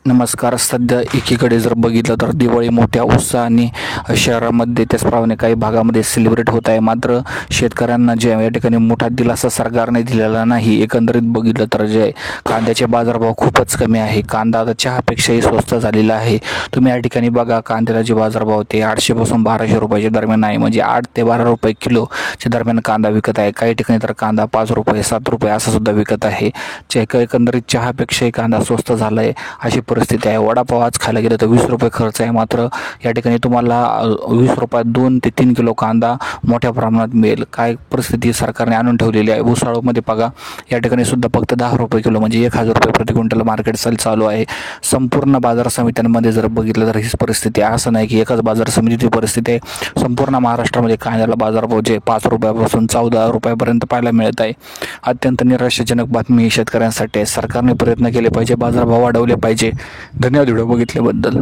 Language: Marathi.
नमस्कार. सध्या एकीकडे जर बघितलं तर दिवाळी मोठ्या उत्साहाने शहरामध्ये त्याचप्रमाणे काही भागामध्ये सेलिब्रेट होत आहे. मात्र शेतकऱ्यांना जे या ठिकाणी मोठा दिलासा सरकारने दिलेला नाही. एकंदरीत बघितलं तर जे कांद्याचे बाजारभाव खूपच कमी आहे. कांदा आता चहापेक्षाही स्वस्त झालेला आहे. तुम्ही या ठिकाणी बघा, कांद्याला जे बाजारभाव ते 800 पासून 1200 रुपयाच्या दरम्यान आहे. म्हणजे 8 ते 12 रुपये किलोच्या दरम्यान कांदा विकत आहे. काही ठिकाणी तर कांदा 5 रुपये 7 रुपये असं सुद्धा विकत आहे. एकंदरीत चहापेक्षाही कांदा स्वस्त झाला आहे अशी परिस्थिती आहे. वडापाव आज खायला गेलं तर 20 रुपये खर्च आहे. मात्र या ठिकाणी तुम्हाला 20 रुपयात 2 ते 3 किलो कांदा मोठ्या प्रमाणात मिळेल. काय परिस्थिती सरकारने आणून ठेवलेली आहे. ऊसाळूमध्ये बघा, या ठिकाणी सुद्धा फक्त 10 रुपये किलो म्हणजे 1000 रुपये प्रति क्विंटल मार्केट चालू आहे. संपूर्ण बाजार समित्यांमध्ये जर बघितलं तर हीच परिस्थिती आहे. असं नाही की एकाच बाजार समितीची परिस्थिती आहे. संपूर्ण महाराष्ट्रामध्ये कांद्याला बाजारभाव जे 5 रुपयापासून 14 रुपयापर्यंत पाहायला मिळत आहे. अत्यंत निराशाजनक बातमी शेतकऱ्यांसाठी आहे. सरकारने प्रयत्न केले पाहिजे, बाजारभाव वाढवले पाहिजे. धन्यवाद व्हिडिओ बघितल्याबद्दल.